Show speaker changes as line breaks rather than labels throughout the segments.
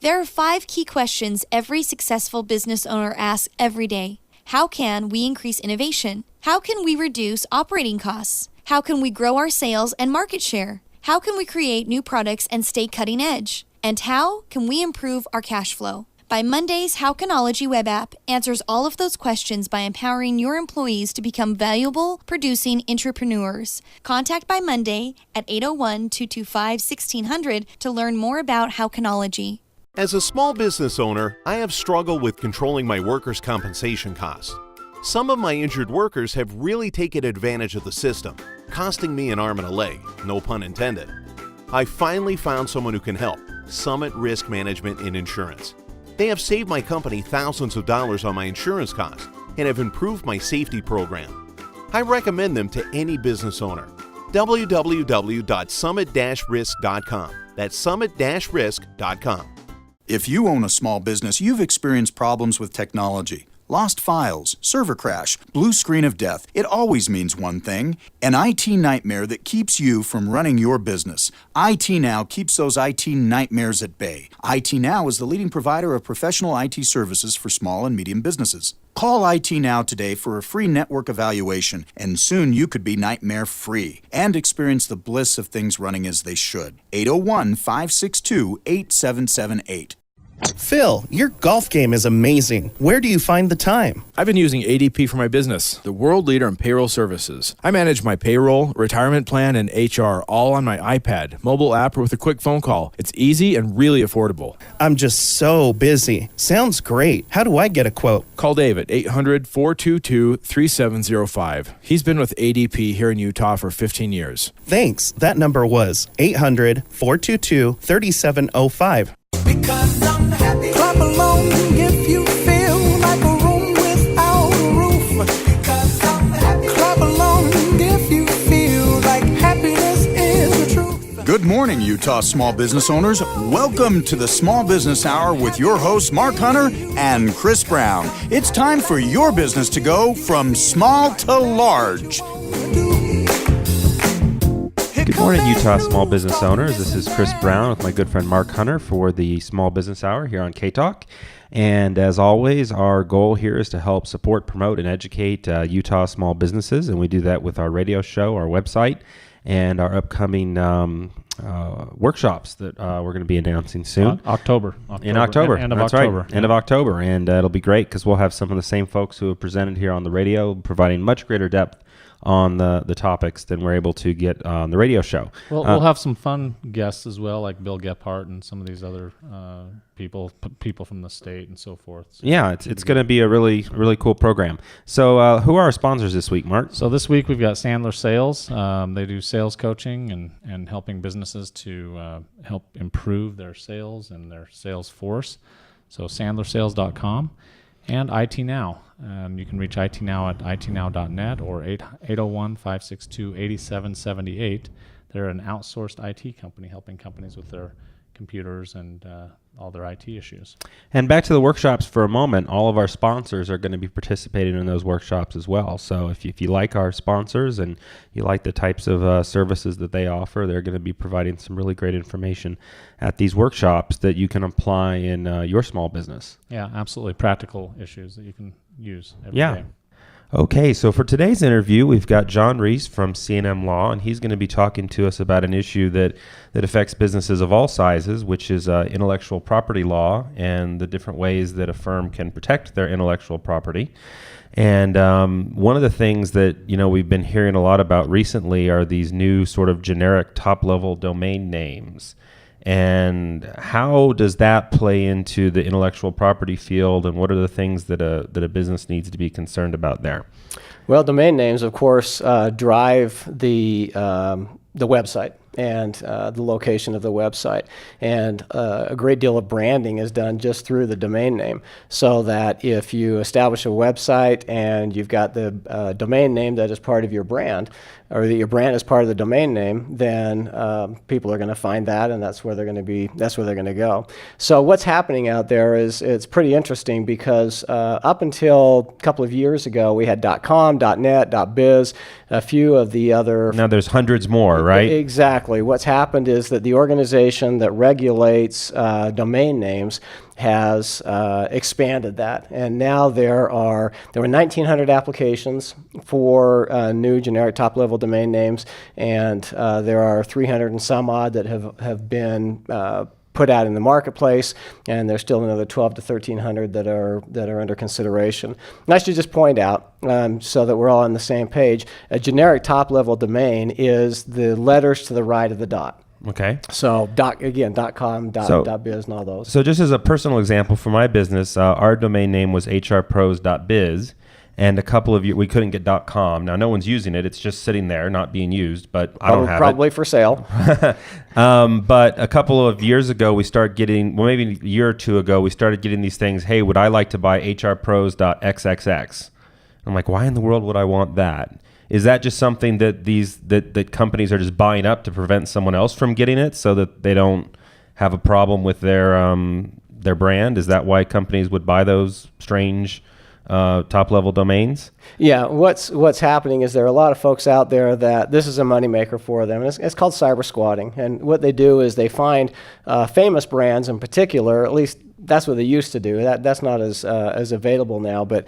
There are 5 key questions every successful business owner asks every day. How can we increase innovation? How can we reduce operating costs? How can we grow our sales and market share? How can we create new products and stay cutting edge? And how can we improve our cash flow? By Monday's Howcanology web app answers all of those questions by empowering your employees to become valuable, producing entrepreneurs. Contact By Monday at 801-225-1600 to learn more about Howcanology.
As a small business owner, I have struggled with controlling my workers' compensation costs. Some of my injured workers have really taken advantage of the system, costing me an arm and a leg, no pun intended. I finally found someone who can help, Summit Risk Management and Insurance. They have saved my company thousands of dollars on my insurance costs and have improved my safety program. I recommend them to any business owner. www.summit-risk.com. That's summit-risk.com.
If you own a small business, you've experienced problems with technology. Lost files, server crash, blue screen of death. It always means one thing, an IT nightmare that keeps you from running your business. IT Now keeps those IT nightmares at bay. IT Now is the leading provider of professional IT services for small and medium businesses. Call IT Now today for a free network evaluation, and soon you could be nightmare-free and experience the bliss of things running as they should. 801-562-8778.
Phil, your golf game is amazing. Where do you find the time?
I've been using ADP for my business, the world leader in payroll services. I manage my payroll, retirement plan, and HR all on my iPad, mobile app, or with a quick phone call. It's easy and really affordable.
I'm just so busy. Sounds great. How do I get a quote?
Call Dave at 800-422-3705. He's been with ADP here in Utah for 15 years.
Thanks. That number was 800-422-3705.
Because I'm happy. Clap along if you feel like a room without a roof. Because I'm happy. Clap along if you feel like happiness is the truth.
Good morning, Utah small business owners. Welcome to the Small Business Hour with your hosts, Mark Hunter and Chris Brown. It's time for your business to go from small to large.
Good morning, Utah small business owners. This is Chris Brown with my good friend Mark Hunter for the Small Business Hour here on K-Talk. And as always, our goal here is to help support, promote, and educate Utah small businesses. And we do that with our radio show, our website, and our upcoming workshops that we're going to be announcing soon.
October.
In October.
End of
That's
October.
Right. End of October. And it'll be great because we'll have some of the same folks who have presented here on the radio, providing much greater depth on the topics than we're able to get on the radio show.
Well, we'll have some fun guests as well, like Bill Gephardt and some of these other people from the state and so forth. So
yeah, it's going to be a really cool program. So who are our sponsors this week, Mark?
So this week we've got Sandler Sales. They do sales coaching and helping businesses to help improve their sales and their sales force. So sandlersales.com. And IT Now. You can reach IT Now at itnow.net or 801-562-8778. They're an outsourced IT company helping companies with their computers and all their IT issues.
And back to the workshops for a moment. All of our sponsors are going to be participating in those workshops as well. So if you like our sponsors and you like the types of services that they offer, they're going to be providing some really great information at these workshops that you can apply in your small business.
Yeah, absolutely. Practical issues that you can use every day.
Okay, so for today's interview, we've got John Rees from C&M Law, and he's going to be talking to us about an issue that affects businesses of all sizes, which is intellectual property law and the different ways that a firm can protect their intellectual property. And one of the things that we've been hearing a lot about recently are these new sort of generic top-level domain names. And how does that play into the intellectual property field, and what are the things that a business needs to be concerned about there?
Well, domain names, of course, drive the website and the location of the website. And a great deal of branding is done just through the domain name, so that if you establish a website and you've got the domain name that is part of your brand, or that your brand is part of the domain name, then people are going to find that, and that's where they're going to be. That's where they're going to go. So what's happening out there is it's pretty interesting, because up until a couple of years ago, we had .com, .net, .biz, a few of the other.
Now there's hundreds more, right?
Exactly. exactly. What's happened is that the organization that regulates domain names has expanded that, and now there were 1,900 applications for new generic top-level domain names, and there are 300 and some odd that have been put out in the marketplace, and there's still another 12 to 1,300 that are under consideration. And I should just point out, so that we're all on the same page, a generic top-level domain is the letters to the right of the dot.
Okay.
So .com, .biz, and all those.
So just as a personal example for my business, our domain name was hrpros.biz, and a couple of years we couldn't get .com. Now no one's using it; it's just sitting there, not being used. But I don't have
probably
it.
for sale.
But a couple of years ago, we started getting, well, maybe a year or two ago, we started getting these things. Hey, would I like to buy hrpros.xxx? I'm like, why in the world would I want that? Is that just something that that companies are just buying up to prevent someone else from getting it, so that they don't have a problem with their brand? Is that why companies would buy those strange top-level domains?
Yeah, what's happening is there are a lot of folks out there that this is a moneymaker for them. And it's called cyber squatting. And what they do is they find famous brands in particular, at least that's what they used to do. That's not as available now, but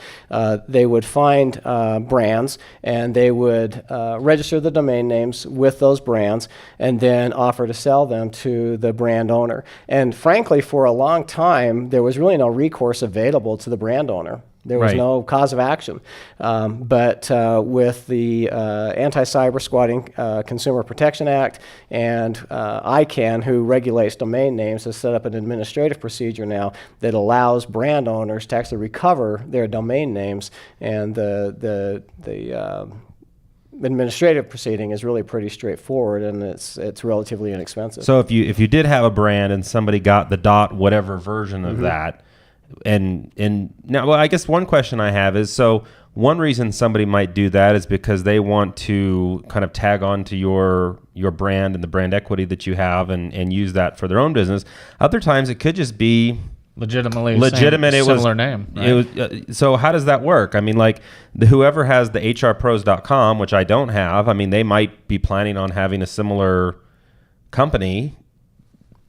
they would find brands, and they would register the domain names with those brands and then offer to sell them to the brand owner. And frankly, for a long time, there was really no recourse available to the brand owner. There was no cause of action. But with the Anti-Cyber Squatting Consumer Protection Act and ICANN, who regulates domain names, has set up an administrative procedure now that allows brand owners to actually recover their domain names, and the administrative proceeding is really pretty straightforward, and it's relatively inexpensive.
So if you did have a brand and somebody got the whatever version of that, and now, well, I guess one question I have is, so one reason somebody might do that is because they want to kind of tag on to your brand and the brand equity that you have, and use that for their own business. Other times it could just be
legitimate. Similar name. Right?
It was, so how does that work? I mean, like whoever has the hrpros.com, which I don't have, I mean, they might be planning on having a similar company.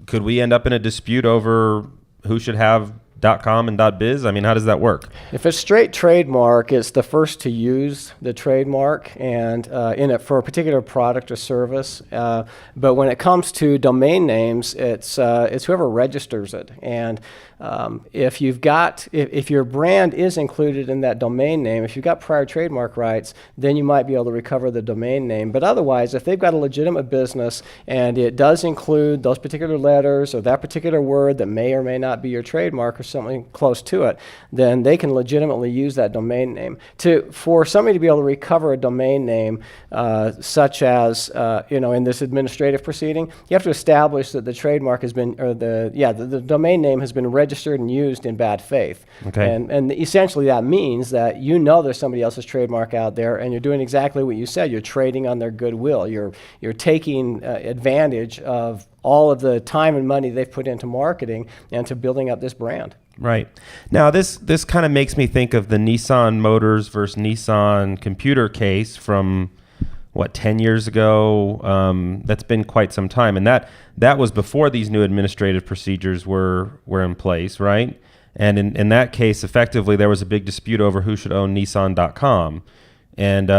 Could we end up in a dispute over who should have .com and .biz? I mean, how does that work?
If it's straight trademark, it's the first to use the trademark and in it for a particular product or service. But when it comes to domain names, it's whoever registers it. And if your brand is included in that domain name, if you've got prior trademark rights, then you might be able to recover the domain name. But otherwise, if they've got a legitimate business and it does include those particular letters or that particular word that may or may not be your trademark or something close to it, then they can legitimately use that domain name. For somebody to be able to recover a domain name, such as in this administrative proceeding, you have to establish that the trademark has been, or the domain name has been registered and used in bad faith.
Okay.
And essentially that means that there's somebody else's trademark out there, and you're doing exactly what you said. You're trading on their goodwill. You're taking advantage of all of the time and money they've put into marketing and to building up this brand.
Right. Now, this kind of makes me think of the Nissan Motors versus Nissan computer case from, 10 years ago? That's been quite some time. And that was before these new administrative procedures were in place, right? And in that case, effectively, there was a big dispute over who should own Nissan.com. And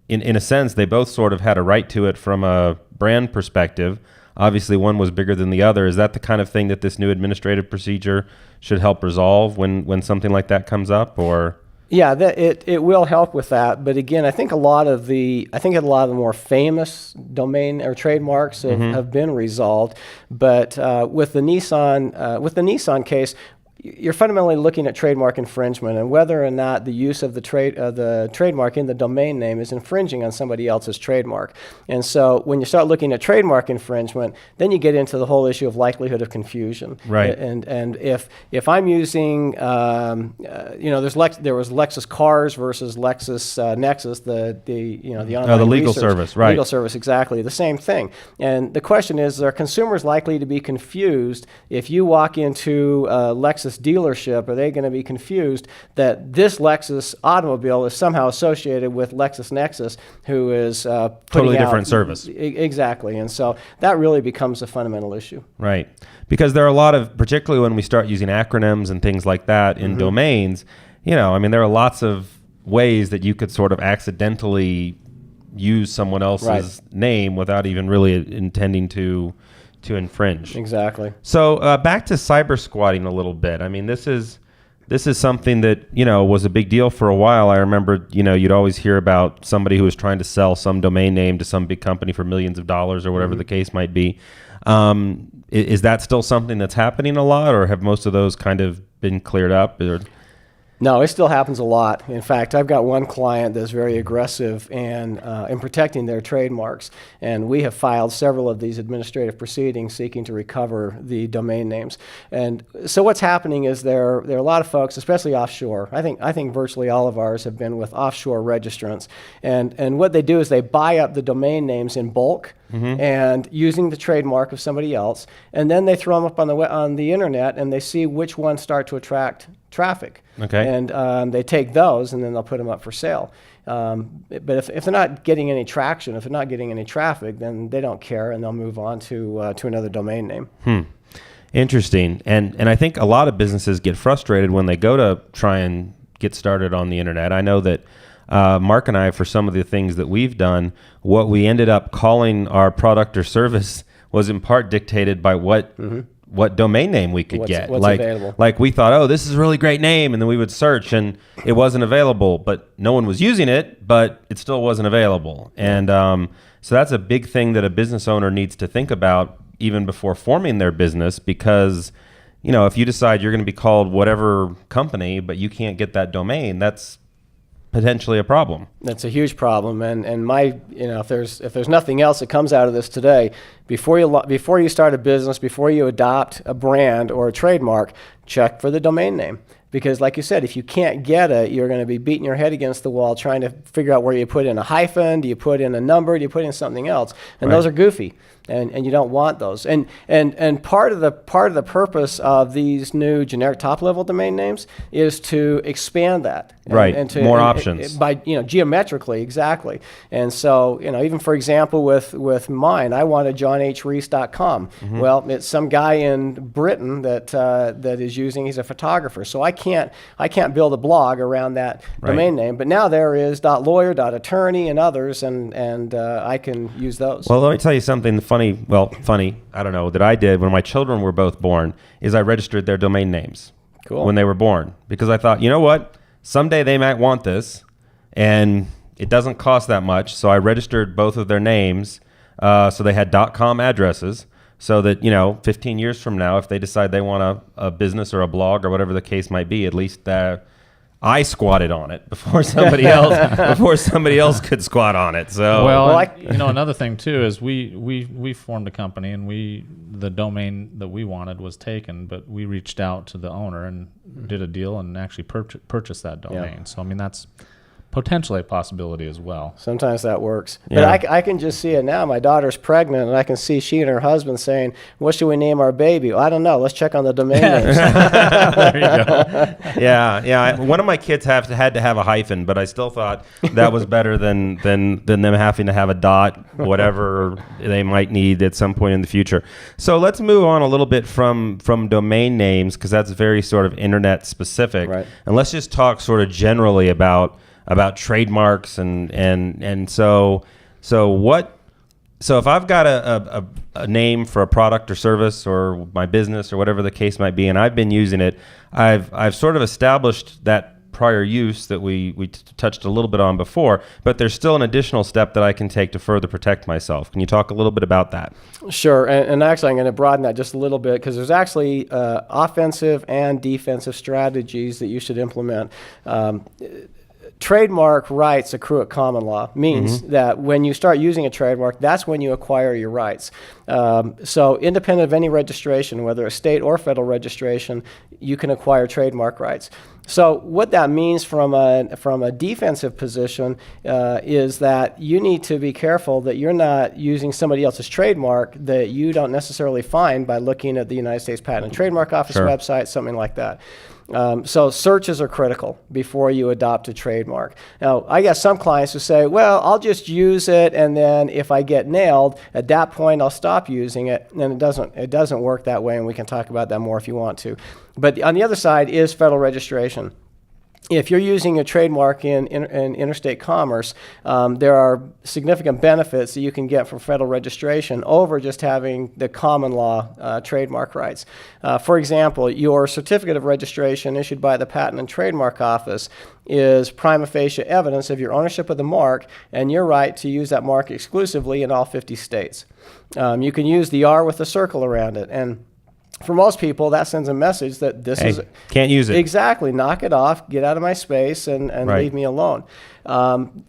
in a sense, they both sort of had a right to it from a brand perspective. Obviously, one was bigger than the other. Is that the kind of thing that this new administrative procedure should help resolve when something like that comes up, or?
Yeah, it will help with that. But again, I think a lot of the more famous domain or trademarks have been resolved. But with the Nissan case, you're fundamentally looking at trademark infringement and whether or not the use of the trademark in the domain name is infringing on somebody else's trademark. And so when you start looking at trademark infringement, then you get into the whole issue of likelihood of confusion.
Right.
And if I'm using, there was Lexus Cars versus Lexus Nexus, the online
the legal
research,
service, right?
Legal service, exactly the same thing. And the question is, are consumers likely to be confused if you walk into Lexus Lexus dealership, are they going to be confused that this Lexus automobile is somehow associated with LexisNexis, who is
Totally different service.
Exactly. And so that really becomes a fundamental issue.
Right. Because there are a lot of, particularly when we start using acronyms and things like that in domains, you know, I mean, there are lots of ways that you could sort of accidentally use someone else's name without even really intending to infringe.
Exactly.
So back to cyber squatting a little bit. I mean, this is something that, you know, was a big deal for a while. I remember, you know, you'd always hear about somebody who was trying to sell some domain name to some big company for millions of dollars or whatever the case might be. Is that still something that's happening a lot, or have most of those kind of been cleared up? Or?
No, it still happens a lot. In fact, I've got one client that's very aggressive in protecting their trademarks, and we have filed several of these administrative proceedings seeking to recover the domain names. And so what's happening is there are a lot of folks, especially offshore. I think virtually all of ours have been with offshore registrants, and what they do is they buy up the domain names in bulk. And using the trademark of somebody else, and then they throw them up on the internet, and they see which ones start to attract traffic.
Okay.
And they take those, and then they'll put them up for sale. But if they're not getting any traction, if they're not getting any traffic, then they don't care, and they'll move on to another domain name.
Interesting. And I think a lot of businesses get frustrated when they go to try and get started on the internet. I know that Mark and I, for some of the things that we've done, what we ended up calling our product or service was in part dictated by what domain name we could get.
What's available.
Like we thought, oh, this is a really great name, and then we would search, and it wasn't available, but no one was using it, but it still wasn't available. And so that's a big thing that a business owner needs to think about even before forming their business, because, you know, if you decide you're going to be called whatever company, but you can't get that domain, that's potentially a problem.
That's a huge problem, and my, you know, if there's nothing else that comes out of this today, before you start a business, before you adopt a brand or a trademark, check for the domain name. Because like you said, if you can't get it, you're going to be beating your head against the wall trying to figure out where you put in a hyphen, do you put in a number, do you put in something else? And those are goofy, and you don't want those. And part of the purpose of these new generic top-level domain names is to expand that. And to,
more options.
By, you know, geometrically, exactly. And so, you know, even for example with mine, I wanted johnhrees.com. Well, it's some guy in Britain that is using, he's a photographer. So I can't build a blog around that domain name, but now there is .lawyer, .attorney, and others, and I can use those.
Well, let me tell you something funny, I don't know, that I did when my children were both born, is I registered their domain names when they were born, because I thought, you know what, someday they might want this, and it doesn't cost that much, so I registered both of their names, so they had .com addresses, so that, you know, 15 years from now, if they decide they want a business or a blog or whatever the case might be, at least I squatted on it before somebody else could squat on it. So
you know, another thing too is we formed a company, and the domain that we wanted was taken, but we reached out to the owner and did a deal and actually purchased that domain. Yeah. So I mean, that's potentially a possibility as well.
Sometimes that works. Yeah. But I can just see it now. My daughter's pregnant, and I can see she and her husband saying, what should we name our baby? Well, I don't know. Let's check on the domain names.
There you go.
Yeah. One of my kids had to have a hyphen, but I still thought that was better than them having to have a dot, whatever they might need at some point in the future. So let's move on a little bit from domain names, because that's very sort of internet specific.
Right.
And let's just talk sort of generally about trademarks and so if I've got a name for a product or service or my business or whatever the case might be, and I've been using it, I've sort of established that prior use that we touched a little bit on before, but there's still an additional step that I can take to further protect myself. Can you talk a little bit about that?
Sure, and actually I'm going to broaden that just a little bit, because there's actually offensive and defensive strategies that you should implement. Trademark rights accrue at common law, means that when you start using a trademark, that's when you acquire your rights. So independent of any registration, whether a state or federal registration, you can acquire trademark rights. So what that means from a defensive position is that you need to be careful that you're not using somebody else's trademark that you don't necessarily find by looking at the United States Patent and Trademark Office website, something like that. So searches are critical before you adopt a trademark. Now, I got some clients who say, well, I'll just use it, and then if I get nailed, at that point I'll stop using it. And it doesn't work that way, and we can talk about that more if you want to. But on the other side is federal registration. If you're using a trademark in interstate commerce, there are significant benefits that you can get from federal registration over just having the common law trademark rights. For example, your certificate of registration issued by the Patent and Trademark Office is prima facie evidence of your ownership of the mark and your right to use that mark exclusively in all 50 states. You can use the R with a circle around it, and for most people, that sends a message that
can't use it.
Exactly. Knock it off, get out of my space, and leave me alone.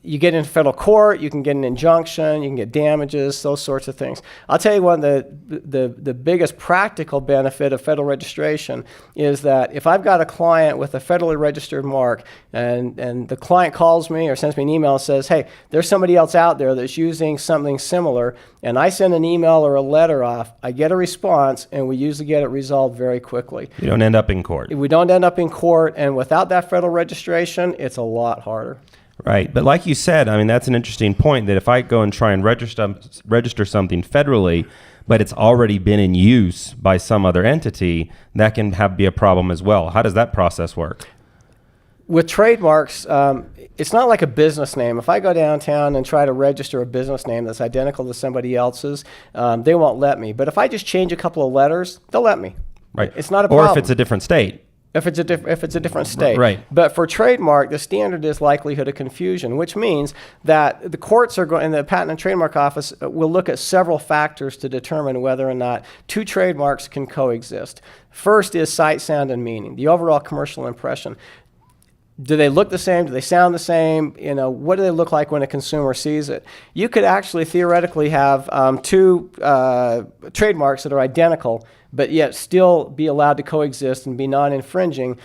You get into federal court, you can get an injunction, you can get damages, those sorts of things. I'll tell you one of the biggest practical benefit of federal registration is that if I've got a client with a federally registered mark and the client calls me or sends me an email and says, hey, there's somebody else out there that's using something similar, and I send an email or a letter off, I get a response, and we usually get it resolved very quickly.
You don't end up in court.
We don't end up in court, and without that federal registration, it's a lot harder.
Right. But like you said, I mean, that's an interesting point, that if I go and try and register something federally, but it's already been in use by some other entity, that can be a problem as well. How does that process work?
With trademarks, it's not like a business name. If I go downtown and try to register a business name that's identical to somebody else's, they won't let me. But if I just change a couple of letters, they'll let me.
Right.
It's not a problem.
Or if it's a different state.
If it's a different state.
Right.
But for trademark, the standard is likelihood of confusion, which means that the courts are going, and the Patent and Trademark Office will look at several factors to determine whether or not two trademarks can coexist. First is sight, sound, and meaning, the overall commercial impression. Do they look the same? Do they sound the same? You know, what do they look like when a consumer sees it? You could actually theoretically have two trademarks that are identical, but yet still be allowed to coexist and be non-infringing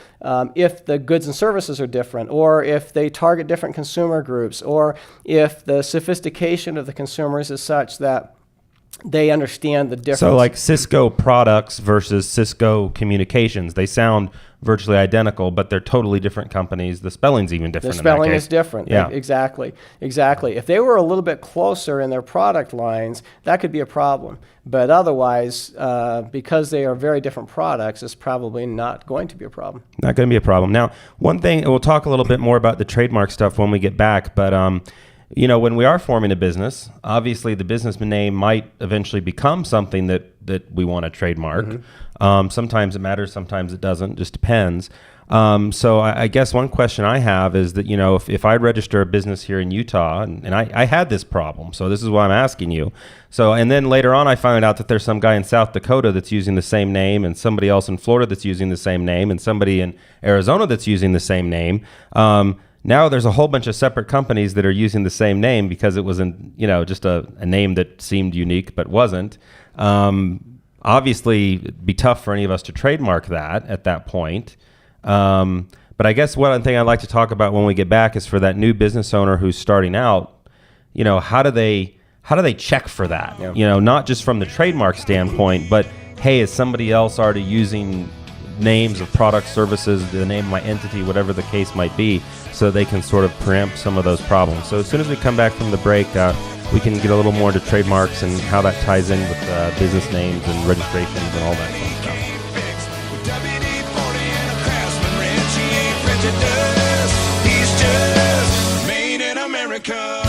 if the goods and services are different, or if they target different consumer groups, or if the sophistication of the consumers is such that they understand the difference.
So like Cisco products versus Cisco Communications, they sound virtually identical, but they're totally different companies. The spelling's even different.
The spelling
in that case.
is different.
Yeah.
Exactly. If they were a little bit closer in their product lines, that could be a problem. But otherwise, because they are very different products, it's probably not going to be a problem.
Not going to be a problem. Now, one thing, we'll talk a little bit more about the trademark stuff when we get back, but you know, when we are forming a business, obviously the business name might eventually become something that we want to trademark. Mm-hmm. Sometimes it matters, sometimes it doesn't, just depends. So I guess one question I have is that, you know, if I register a business here in Utah, and I had this problem, so this is why I'm asking you. So, and then later on I found out that there's some guy in South Dakota that's using the same name, and somebody else in Florida that's using the same name, and somebody in Arizona that's using the same name. Now there's a whole bunch of separate companies that are using the same name because it was just a name that seemed unique but wasn't. Obviously, it'd be tough for any of us to trademark that at that point. But I guess one thing I'd like to talk about when we get back is for that new business owner who's starting out, you know, how do they check for that? Yeah. You know, not just from the trademark standpoint, but hey, is somebody else already using names of product, services, the name of my entity, whatever the case might be, so they can sort of preempt some of those problems. So as soon as we come back from the break, we can get a little more into trademarks and how that ties in with business names and registrations and all that fun stuff.
He's just made in America.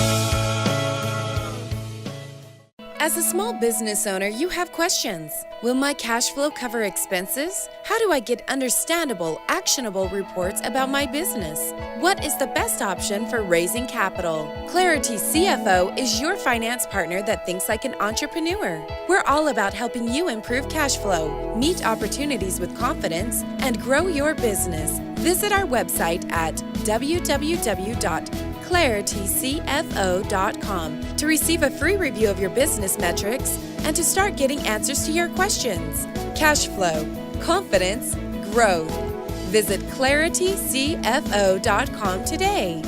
As a small business owner, you have questions. Will my cash flow cover expenses? How do I get understandable, actionable reports about my business? What is the best option for raising capital? Clarity CFO is your finance partner that thinks like an entrepreneur. We're all about helping you improve cash flow, meet opportunities with confidence, and grow your business. Visit our website at www.claritycfo.com to receive a free review of your business metrics and to start getting answers to your questions. Cash flow, confidence, growth. Visit claritycfo.com today.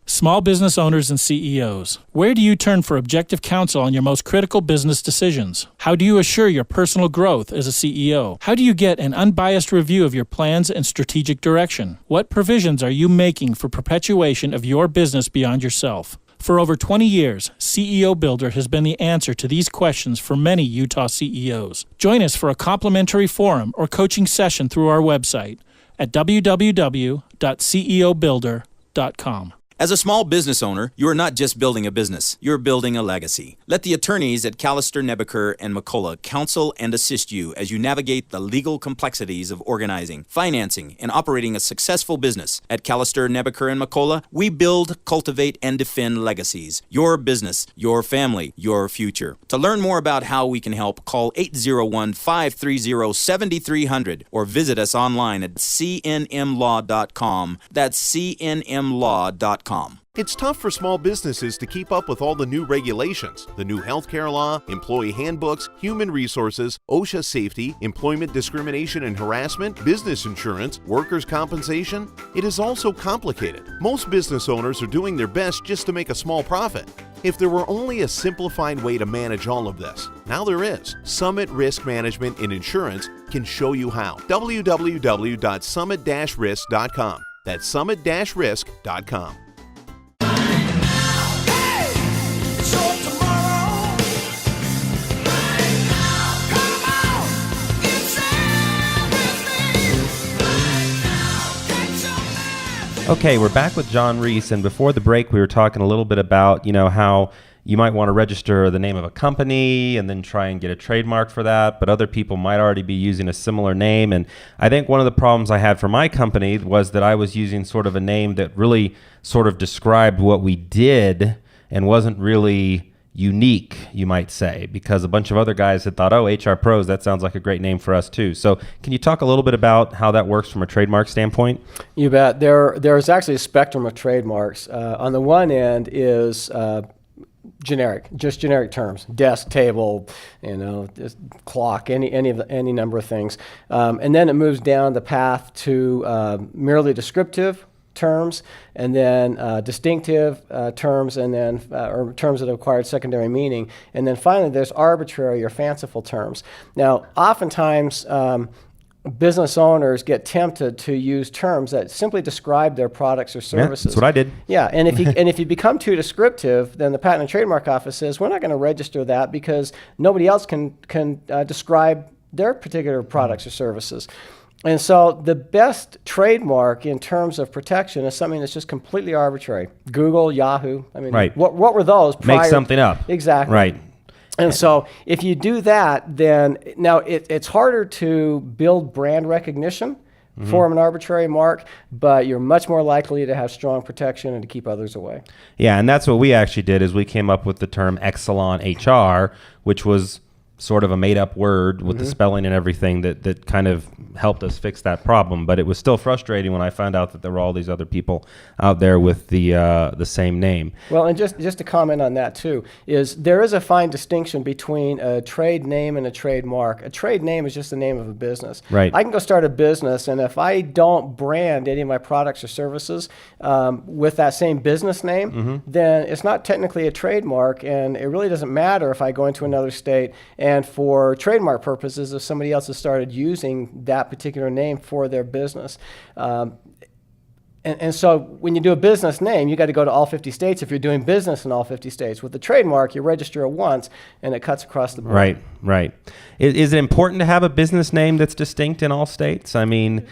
Small business owners and CEOs, where do you turn for objective counsel on your most critical business decisions? How do you assure your personal growth as a CEO? How do you get an unbiased review of your plans and strategic direction? What provisions are you making for perpetuation of your business beyond yourself? For over 20 years, CEO Builder has been the answer to these questions for many Utah CEOs. Join us for a complimentary forum or coaching session through our website at www.ceobuilder.com.
As a small business owner, you are not just building a business, you're building a legacy. Let the attorneys at Callister, Nebaker, and McCullough counsel and assist you as you navigate the legal complexities of organizing, financing, and operating a successful business. At Callister, Nebaker, and McCullough, we build, cultivate, and defend legacies. Your business, your family, your future. To learn more about how we can help, call 801-530-7300 or visit us online at cnmlaw.com. That's cnmlaw.com.
It's tough for small businesses to keep up with all the new regulations, the new healthcare law, employee handbooks, human resources, OSHA safety, employment discrimination and harassment, business insurance, workers' compensation. It is all so complicated. Most business owners are doing their best just to make a small profit. If there were only a simplified way to manage all of this, now there is. Summit Risk Management in Insurance can show you how. www.summit-risk.com. That's summit-risk.com.
Okay, we're back with John Rees, and before the break, we were talking a little bit about, how you might want to register the name of a company and then try and get a trademark for that, but other people might already be using a similar name. And I think one of the problems I had for my company was that I was using sort of a name that really sort of described what we did and wasn't really unique, you might say, because a bunch of other guys had thought, oh, HR Pros, that sounds like a great name for us too. So can you talk a little bit about how that works from a trademark standpoint?
You bet. There's actually a spectrum of trademarks. On the one end is just generic terms, desk, table, clock, any number of things. And then it moves down the path to merely descriptive terms, and then distinctive terms, and then or terms that have acquired secondary meaning, and then finally there's arbitrary or fanciful terms. Now, oftentimes business owners get tempted to use terms that simply describe their products or services.
Yeah, that's what I did.
Yeah, and if you become too descriptive, then the Patent and Trademark Office says we're not going to register that because nobody else can describe their particular products or services. And so the best trademark in terms of protection is something that's just completely arbitrary. Google, Yahoo. I mean,
right.
What were those prior?
Make something up.
Exactly.
Right.
And so if you do that, then now it's harder to build brand recognition for an arbitrary mark, but you're much more likely to have strong protection and to keep others away.
Yeah, and that's what we actually did is we came up with the term Exelon HR, which was sort of a made-up word with the spelling and everything that kind of helped us fix that problem. But it was still frustrating when I found out that there were all these other people out there with the same name.
Well, and just to comment on that too, is there is a fine distinction between a trade name and a trademark. A trade name is just the name of a business.
Right.
I can go start a business, and if I don't brand any of my products or services with that same business name, then it's not technically a trademark, and it really doesn't matter if I go into another state. And for trademark purposes, if somebody else has started using that particular name for their business. And so when you do a business name, you got to go to all 50 states if you're doing business in all 50 states. With the trademark, you register it once, and it cuts across the board.
Right. Is it important to have a business name that's distinct in all states? I mean,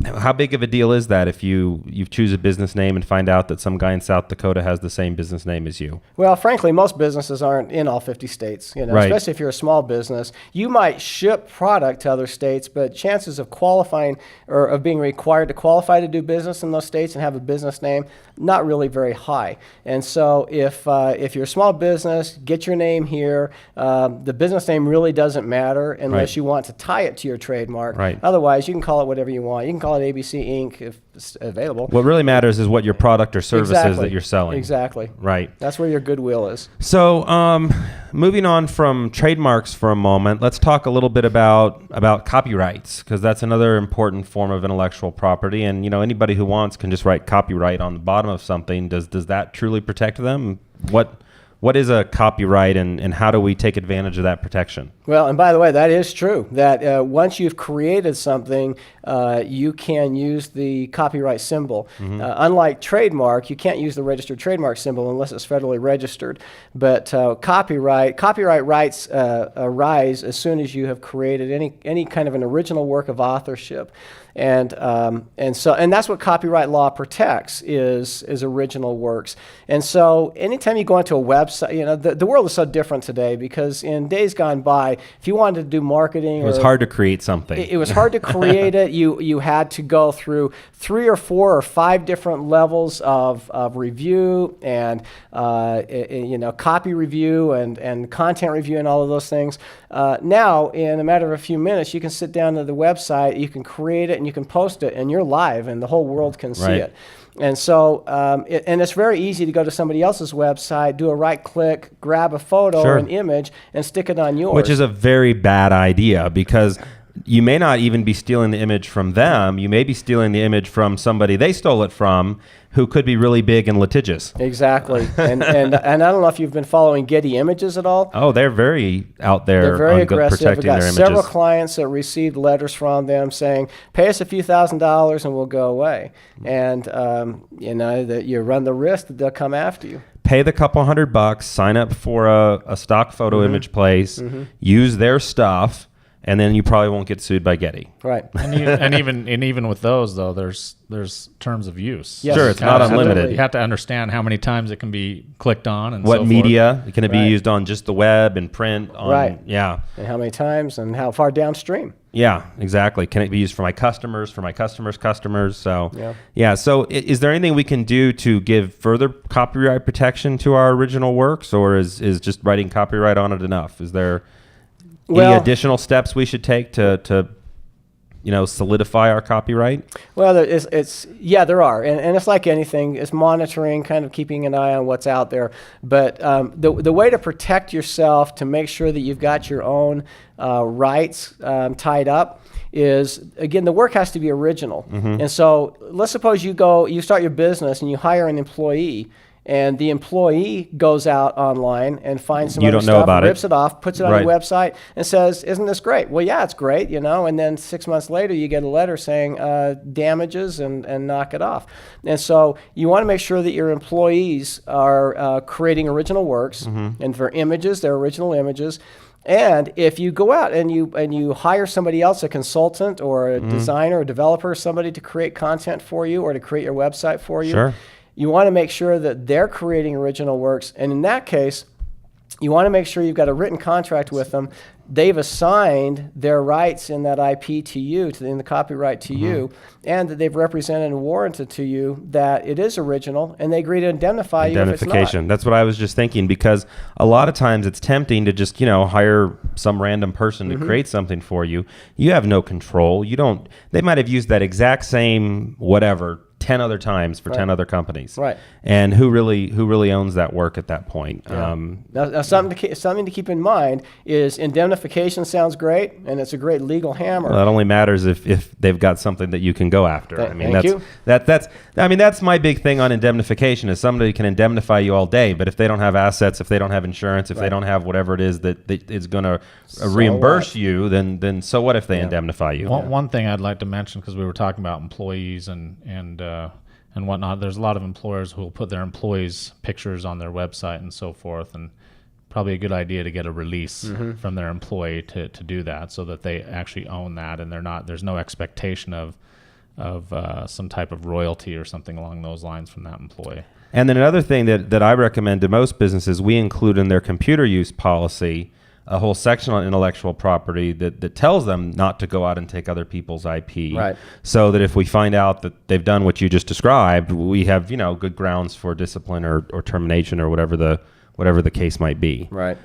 how big of a deal is that if you choose a business name and find out that some guy in South Dakota has the same business name as you?
Well, frankly, most businesses aren't in all 50 states,
Right.
Especially if you're a small business. You might ship product to other states, but chances of qualifying or of being required to qualify to do business in those states and have a business name, not really very high. And so if you're a small business, get your name here. The business name really doesn't matter unless
Right.
you want to tie it to your trademark.
Right.
Otherwise, you can call it whatever you want. You can call call it ABC Inc. if it's available.
What really matters is what your product or service is that you're selling.
Exactly.
Right.
That's where your goodwill is.
So, moving on from trademarks for a moment, let's talk a little bit about copyrights, because that's another important form of intellectual property. And anybody who wants can just write copyright on the bottom of something. Does that truly protect them? What is a copyright, and how do we take advantage of that protection?
Well, and by the way, that is true, that once you've created something, you can use the copyright symbol. Unlike trademark, you can't use the registered trademark symbol unless it's federally registered. But copyright rights arise as soon as you have created any kind of an original work of authorship. And that's what copyright law protects is original works. And so anytime you go into a website, the world is so different today, because in days gone by, if you wanted to do marketing,
it was hard to create something.
It was hard to create it. You had to go through 3 or 4 or 5 different levels of review and copy review and content review and all of those things. Now, in a matter of a few minutes, you can sit down to the website, you can create it, and you can post it, and you're live, and the whole world can see it. And so, it's very easy to go to somebody else's website, do a right click, grab a photo or an image, and stick it on yours.
Which is a very bad idea, because you may not even be stealing the image from them. You may be stealing the image from somebody they stole it from, who could be really big and litigious.
Exactly. and I don't know if you've been following Getty Images at all.
Oh, they're very out there.
They're very aggressive.
Protecting
We've got
their images.
several clients that received letters from them saying, pay us a few $1,000s and we'll go away. And, that you run the risk that they'll come after you.
Pay the couple $100, sign up for a stock photo image place, use their stuff, and then you probably won't get sued by Getty.
Right.
And even with those, though, there's terms of use.
Yes.
Sure, it's not unlimited.
You have to understand how many times it can be clicked on and
what
so
media
forth.
can it be used on, just the web and print? Yeah.
And how many times and how far downstream.
Yeah, exactly. Can it be used for my customers' customers? So, yeah. So, is there anything we can do to give further copyright protection to our original works, or is just writing copyright on it enough? Is there any additional steps we should take to solidify our copyright?
Well, there are, and it's like anything. It's monitoring, kind of keeping an eye on what's out there. But the way to protect yourself, to make sure that you've got your own rights tied up, is, again, the work has to be original. And so let's suppose you start your business and you hire an employee, and the employee goes out online and finds some other stuff, rips it off, puts it on your website, and says, isn't this great? Well, yeah, it's great, and then 6 months later you get a letter saying damages and knock it off. And so you want to make sure that your employees are creating original works, and for images, they're original images. And if you go out and you hire somebody else, a consultant or a designer, a developer, somebody to create content for you or to create your website for you, you want to make sure that they're creating original works. And in that case, you want to make sure you've got a written contract with them. They've assigned their rights in that IP to you, in the copyright to you, and that they've represented and warranted to you that it is original, and they agree to indemnify you if it's not.
That's what I was just thinking, because a lot of times it's tempting to just, hire some random person to create something for you. You have no control. They might have used that exact same whatever 10 other times for 10 other companies.
Right.
And who really owns that work at that point?
Yeah. Now, something to keep in mind is indemnification sounds great, and it's a great legal hammer.
Well, that only matters if they've got something that you can go after.
Thank you.
That's my big thing on indemnification, is somebody can indemnify you all day, but if they don't have assets, if they don't have insurance, if they don't have whatever it is that is going to reimburse you, then so what if they indemnify you?
One thing I'd like to mention, because we were talking about employees and whatnot, there's a lot of employers who will put their employees' pictures on their website and so forth, and probably a good idea to get a release from their employee to do that, so that they actually own that, and there's no expectation of some type of royalty or something along those lines from that employee.
And then another thing that I recommend to most businesses, we include in their computer use policy a whole section on intellectual property that tells them not to go out and take other people's IP.
Right. So
that if we find out that they've done what you just described, we have, good grounds for discipline or termination or whatever the case might be.
Right.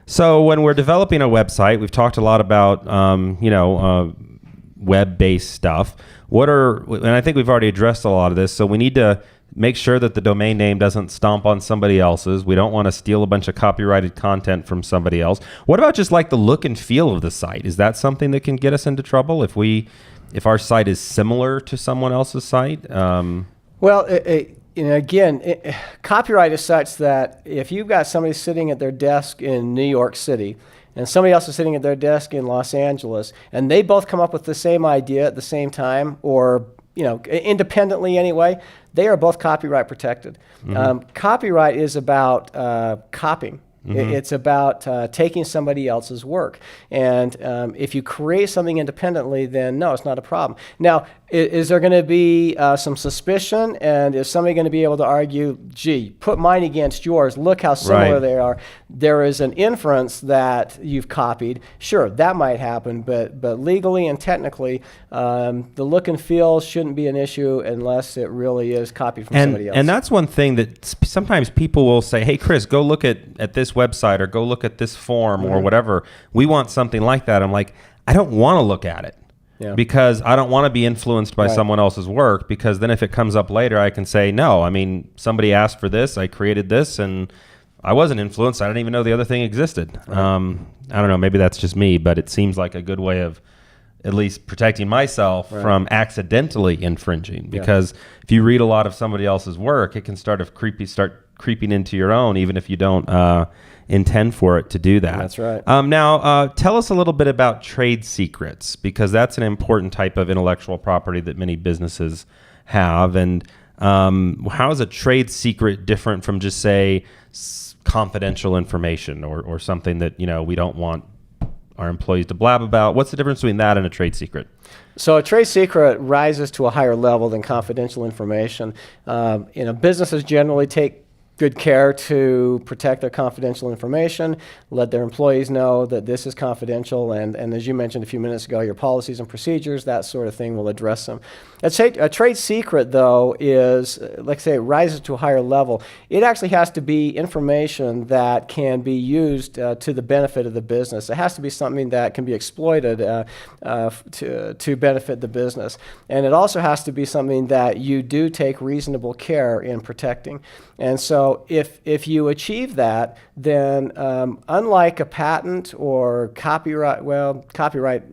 So when we're developing a website, we've talked a lot about, web-based stuff. And I think we've already addressed a lot of this, so we need to make sure that the domain name doesn't stomp on somebody else's. We don't want to steal a bunch of copyrighted content from somebody else. What about just like the look and feel of the site? Is that something that can get us into trouble if our site is similar to someone else's site?
Copyright is such that if you've got somebody sitting at their desk in New York City and somebody else is sitting at their desk in Los Angeles, and they both come up with the same idea at the same time, or independently anyway, they are both copyright protected. Copyright is about copying. It's about taking somebody else's work. And if you create something independently, then no, it's not a problem. Now, is there going to be some suspicion? And is somebody going to be able to argue, gee, put mine against yours, look how similar they are? There is an inference that you've copied. Sure, that might happen, but legally and technically, the look and feel shouldn't be an issue unless it really is copied from somebody else.
And that's one thing that sometimes people will say, hey, Chris, go look at this website or go look at this form or whatever. We want something like that. I'm like, I don't want to look at it. Yeah. Because I don't want to be influenced by someone else's work, because then if it comes up later, I can say, no, I mean, somebody asked for this, I created this, and I wasn't influenced. I didn't even know the other thing existed. I don't know, maybe that's just me, but it seems like a good way of at least protecting myself from accidentally infringing, because if you read a lot of somebody else's work, it can start creeping into your own, even if you don't intend for it to do that.
That's right.
Now, tell us a little bit about trade secrets, because that's an important type of intellectual property that many businesses have. And how is a trade secret different from just, say, confidential information or something that we don't want our employees to blab about? What's the difference between that and a trade secret?
So a trade secret rises to a higher level than confidential information. Businesses generally take good care to protect their confidential information, let their employees know that this is confidential, and as you mentioned a few minutes ago, your policies and procedures, that sort of thing will address them. A trade secret, though, is, like I say, it rises to a higher level. It actually has to be information that can be used to the benefit of the business. It has to be something that can be exploited to benefit the business. And it also has to be something that you do take reasonable care in protecting. And so if you achieve that, then unlike a patent or copyright, copyright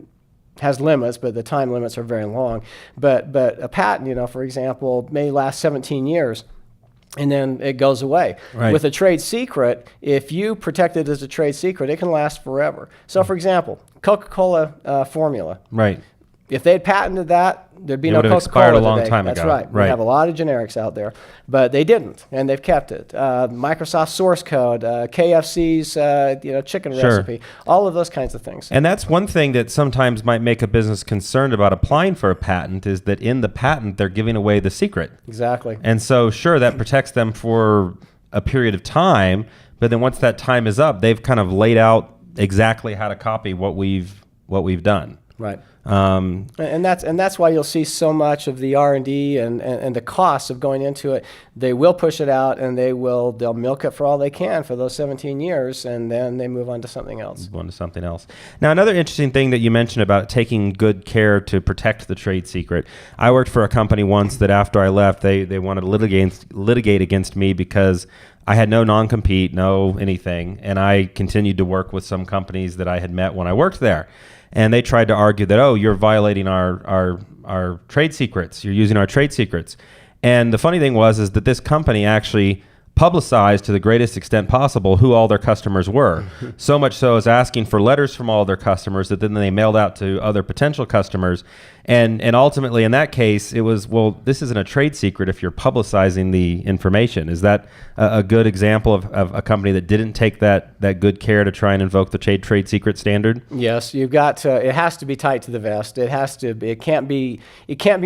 has limits, but the time limits are very long. But a patent, for example, may last 17 years. And then it goes away. Right. With a trade secret, if you protect it as a trade secret, it can last forever. So, for example, Coca-Cola formula.
Right.
If they had patented that, there'd be no Coca-Cola
expired a long
today.
time
That's
ago.
right. We have a lot of generics out there, but they didn't, and they've kept it. Microsoft source code, KFC's chicken recipe, all of those kinds of things.
And that's one thing that sometimes might make a business concerned about applying for a patent, is that in the patent they're giving away the secret.
Exactly.
And so, sure, that protects them for a period of time, but then once that time is up, they've kind of laid out exactly how to copy what we've done.
Right. And that's why you'll see so much of the R&D and the costs of going into it. They will push it out, and they'll milk it for all they can for those 17 years, and then they move on to something else.
Now, another interesting thing that you mentioned about taking good care to protect the trade secret. I worked for a company once that after I left, they wanted to litigate against me because I had no non-compete, no anything, and I continued to work with some companies that I had met when I worked there. And they tried to argue that, you're violating our trade secrets. You're using our trade secrets. And the funny thing is that this company actually publicized to the greatest extent possible who all their customers were. So much so as asking for letters from all their customers that then they mailed out to other potential customers. And ultimately, in that case, it was, this isn't a trade secret if you're publicizing the information. Is that a good example of a company that didn't take that good care to try and invoke the trade secret standard?
Yes, you've got to. It has to be tight to the vest. It has to be. It can't be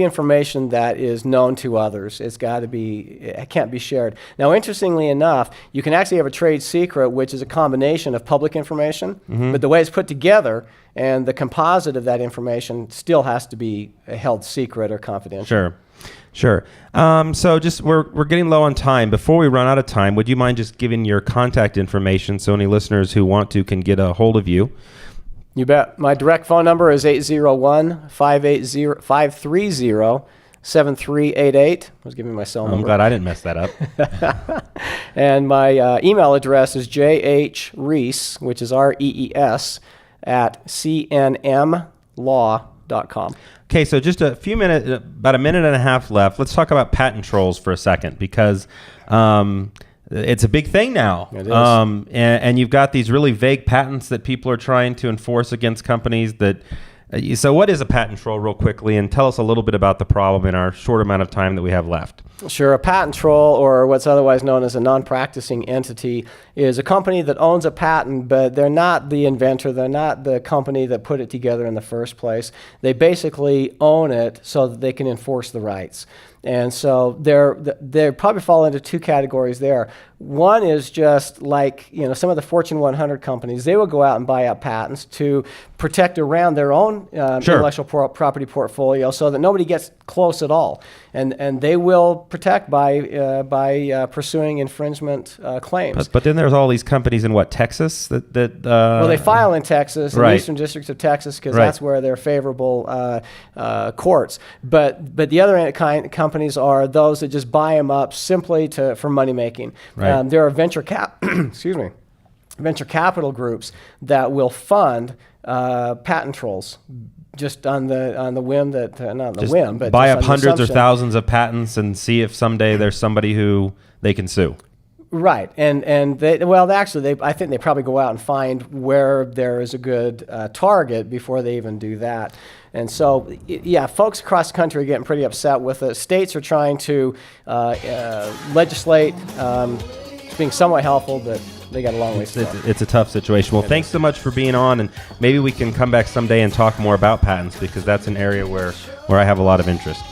information that is known to others. It's got to be. It can't be shared. Now, interestingly enough, you can actually have a trade secret, which is a combination of public information, but the way it's put together and the composite of that information still has to be held secret or confidential.
Sure. So just we're getting low on time. Before we run out of time, would you mind just giving your contact information so any listeners who want to can get a hold of you?
You bet. My direct phone number is 801-530-7388. I was giving my cell number.
I'm glad I didn't mess that up.
And my email address is jhrees, which is REES, at cnmlaw.com.
Okay, so just about a minute and a half left. Let's talk about patent trolls for a second, because it's a big thing now.
It is.
And you've got these really vague patents that people are trying to enforce against companies that... So what is a patent troll, real quickly, and tell us a little bit about the problem in our short amount of time that we have left.
Sure. A patent troll, or what's otherwise known as a non-practicing entity, is a company that owns a patent, but they're not the inventor. They're not the company that put it together in the first place. They basically own it so that they can enforce the rights. And so they probably fall into two categories there. One is just like, some of the Fortune 100 companies, they will go out and buy out patents to protect around their own intellectual property portfolio so that nobody gets close at all. And they will protect by pursuing infringement claims.
But then there's all these companies in Texas that
well, they file in Texas, in the Eastern Districts of Texas, because that's where they're favorable courts. But the other companies are those that just buy them up simply for money making.
Right.
There are venture capital groups that will fund patent trolls. Just on the whim that not on the
just
whim, but
buy
just
up
on the
hundreds or
assumption.
thousands of patents and see if someday there's somebody who they can sue.
Right, and I think they probably go out and find where there is a good target before they even do that. And so, folks across the country are getting pretty upset with it. States are trying to legislate. It's being somewhat helpful, but they got a long ways to go.
It's a tough situation. Well, thanks so much for being on, and maybe we can come back someday and talk more about patents, because that's an area where I have a lot of interest.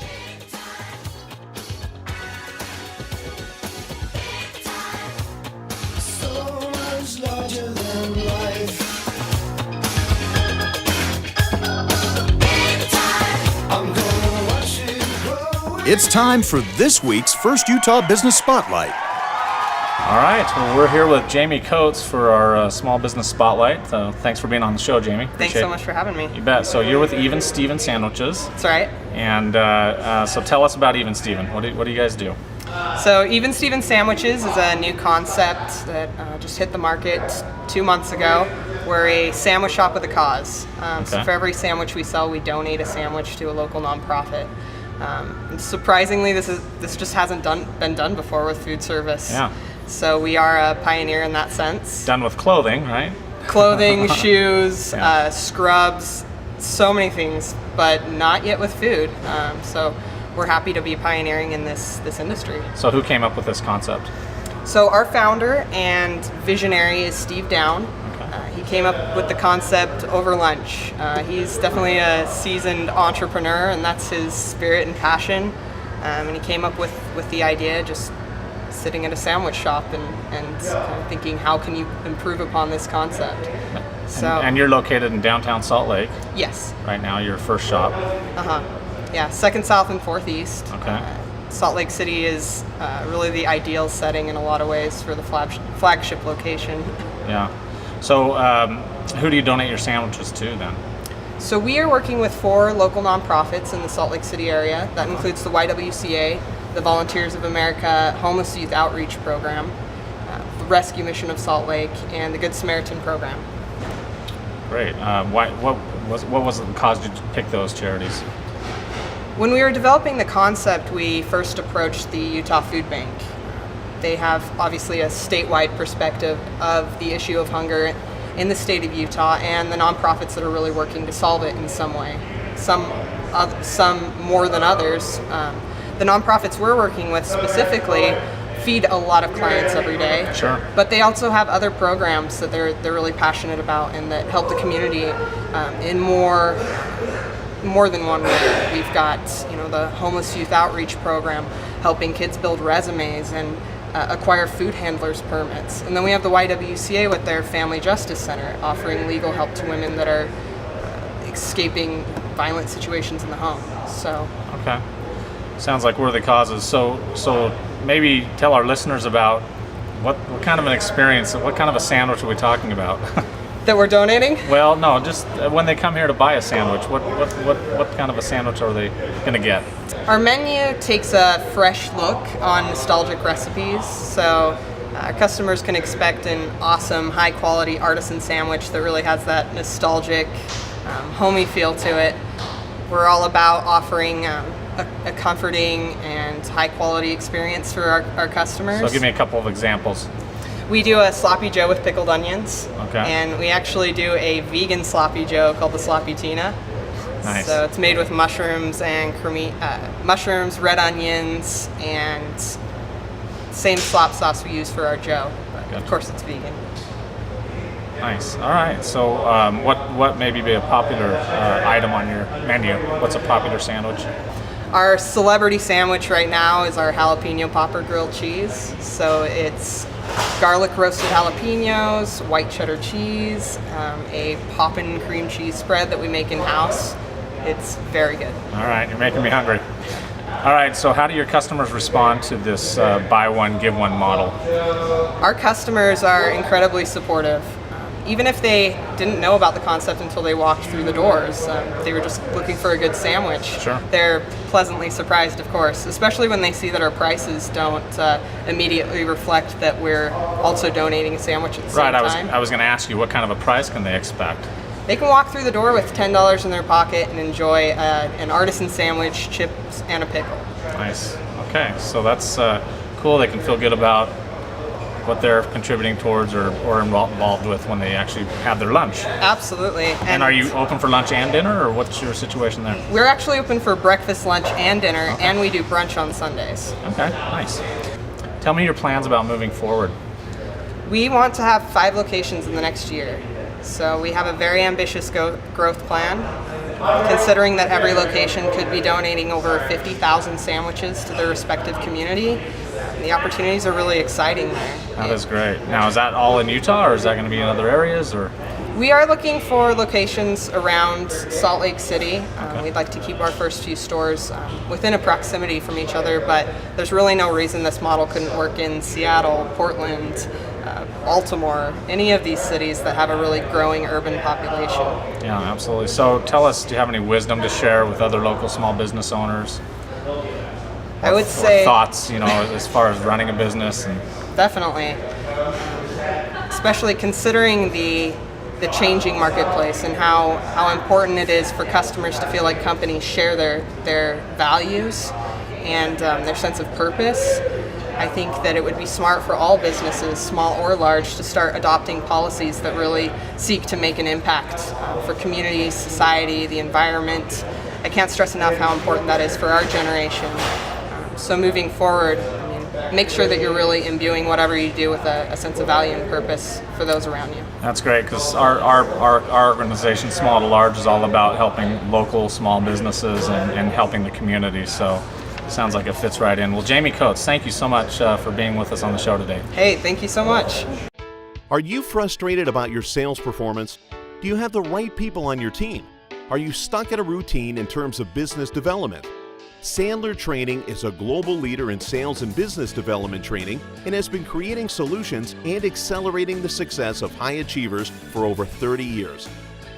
It's time for this week's First Utah Business Spotlight.
All right, well, we're here with Jamie Coates for our Small Business Spotlight. So thanks for being on the show, Jamie.
Thanks so much for having me.
You bet. So you're with Even Steven Sandwiches.
That's right.
And so tell us about Even Steven. What do you guys do?
So Even Steven Sandwiches is a new concept that just hit the market 2 months ago. We're a sandwich shop with a cause. So for every sandwich we sell, we donate a sandwich to a local nonprofit. And surprisingly, this just hasn't been done before with food service.
Yeah.
So we are a pioneer in that sense.
Done with clothing, right?
Clothing, shoes, scrubs, so many things, but not yet with food. So we're happy to be pioneering in this industry.
So who came up with this concept?
So our founder and visionary is Steve Down. He came up with the concept over lunch. He's definitely a seasoned entrepreneur, and that's his spirit and passion. And he came up with the idea just sitting at a sandwich shop and kind of thinking, how can you improve upon this concept?
And you're located in downtown Salt Lake.
Yes.
Right now, your first shop.
Yeah, 2nd South and 4th East.
Okay.
Salt Lake City is really the ideal setting in a lot of ways for the flagship location.
Yeah. So who do you donate your sandwiches to then?
So we are working with 4 local nonprofits in the Salt Lake City area. That includes the YWCA, the Volunteers of America Homeless Youth Outreach Program, the Rescue Mission of Salt Lake, and the Good Samaritan Program.
Great. What was it that caused you to pick those charities?
When we were developing the concept, we first approached the Utah Food Bank. They have obviously a statewide perspective of the issue of hunger in the state of Utah, and the nonprofits that are really working to solve it in some way. Some more than others. The nonprofits we're working with specifically feed a lot of clients every day.
Sure.
But they also have other programs that they're really passionate about and that help the community in more than one way. We've got the Homeless Youth Outreach Program, helping kids build resumes and acquire food handlers permits. And then we have the YWCA with their Family Justice Center, offering legal help to women that are escaping violent situations in the home. So.
Okay. Sounds like worthy causes. So maybe tell our listeners about what kind of an experience, what kind of a sandwich are we talking about?
That we're donating?
Well, no, just when they come here to buy a sandwich, what kind of a sandwich are they going to get?
Our menu takes a fresh look on nostalgic recipes, so customers can expect an awesome, high-quality artisan sandwich that really has that nostalgic, homey feel to it. We're all about offering a comforting and high-quality experience for our customers.
So give me a couple of examples.
We do a sloppy joe with pickled onions.
Okay.
And we actually do a vegan sloppy joe called the Sloppy Tina.
Nice.
So it's made with mushrooms and mushrooms, red onions, and same slop sauce we use for our joe. But
Gotcha.
Of course, it's vegan.
Nice. All right. So what maybe be a popular item on your menu? What's a popular sandwich?
Our celebrity sandwich right now is our jalapeno popper grilled cheese. So it's garlic roasted jalapenos, white cheddar cheese, a poppin' cream cheese spread that we make in-house. It's very good.
All right, you're making me hungry. All right, so how do your customers respond to this buy one, give one model?
Our customers are incredibly supportive. Even if they didn't know about the concept until they walked through the doors, they were just looking for a good sandwich.
Sure.
They're pleasantly surprised, of course, especially when they see that our prices don't immediately reflect that we're also donating a sandwich at the same time.
I was going to ask you, what kind of a price can they expect?
They can walk through the door with $10 in their pocket and enjoy an artisan sandwich, chips, and a pickle.
Nice. Okay, so that's cool. They can feel good about what they're contributing towards or involved with when they actually have their lunch.
Absolutely.
And are you open for lunch and dinner, or what's your situation there?
We're actually open for breakfast, lunch, and dinner, and we do brunch on Sundays.
Okay, nice. Tell me your plans about moving forward.
We want to have 5 locations in the next year. So we have a very ambitious growth plan, considering that every location could be donating over 50,000 sandwiches to their respective community. The opportunities are really exciting there.
That is great. Now, is that all in Utah, or is that going to be in other areas? Or
we are looking for locations around Salt Lake City. We'd like to keep our first few stores within a proximity from each other, but there's really no reason this model couldn't work in Seattle, Portland, Baltimore, any of these cities that have a really growing urban population.
Yeah, absolutely. So tell us, do you have any wisdom to share with other local small business owners?
I would say
thoughts, as far as running a business.
Definitely, especially considering the changing marketplace and how important it is for customers to feel like companies share their values and their sense of purpose. I think that it would be smart for all businesses, small or large, to start adopting policies that really seek to make an impact for communities, society, the environment. I can't stress enough how important that is for our generation. So moving forward, make sure that you're really imbuing whatever you do with a sense of value and purpose for those around you.
That's great, because our organization, Small to Large, is all about helping local small businesses and helping the community. So it sounds like it fits right in. Well, Jamie Coates, thank you so much for being with us on the show today.
Hey, thank you so much.
Are you frustrated about your sales performance? Do you have the right people on your team? Are you stuck in a routine in terms of business development? Sandler Training is a global leader in sales and business development training and has been creating solutions and accelerating the success of high achievers for over 30 years.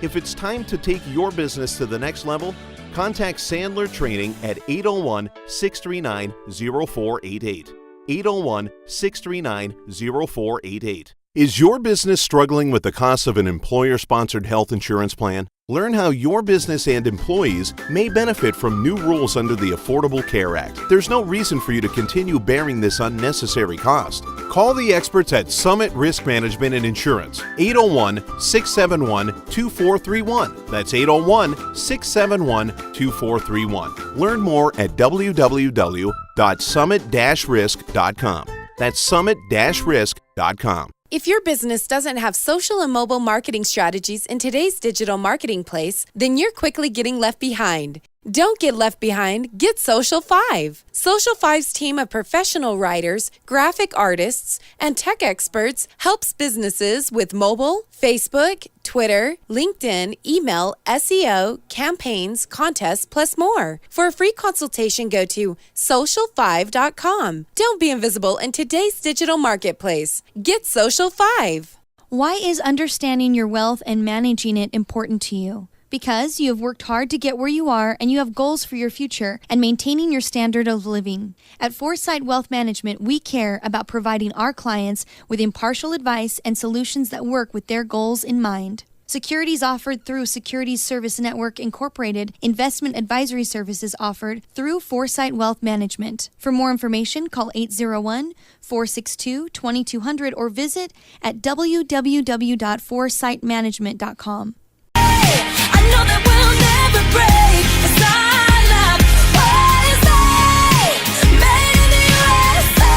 If it's time to take your business to the next level, contact Sandler Training at 801-639-0488. 801-639-0488. Is your business struggling with the cost of an employer-sponsored health insurance plan? Learn how your business and employees may benefit from new rules under the Affordable Care Act. There's no reason for you to continue bearing this unnecessary cost. Call the experts at Summit Risk Management and Insurance, 801-671-2431. That's 801-671-2431. Learn more at www.summit-risk.com. That's summit-risk.com.
If your business doesn't have social and mobile marketing strategies in today's digital marketing place, then you're quickly getting left behind. Don't get left behind, get Social 5. Social 5's team of professional writers, graphic artists, and tech experts helps businesses with mobile, Facebook, Twitter, LinkedIn, email, SEO, campaigns, contests, plus more. For a free consultation, go to social5.com. Don't be invisible in today's digital marketplace. Get Social 5.
Why is understanding your wealth and managing it important to you? Because you have worked hard to get where you are and you have goals for your future and maintaining your standard of living. At Foresight Wealth Management, we care about providing our clients with impartial advice and solutions that work with their goals in mind. Securities offered through Securities Service Network Incorporated, investment advisory services offered through Foresight Wealth Management. For more information, call 801-462-2200 or visit at www.foresightmanagement.com.
I know that we'll never break. It's our love. Foresight, made in the USA.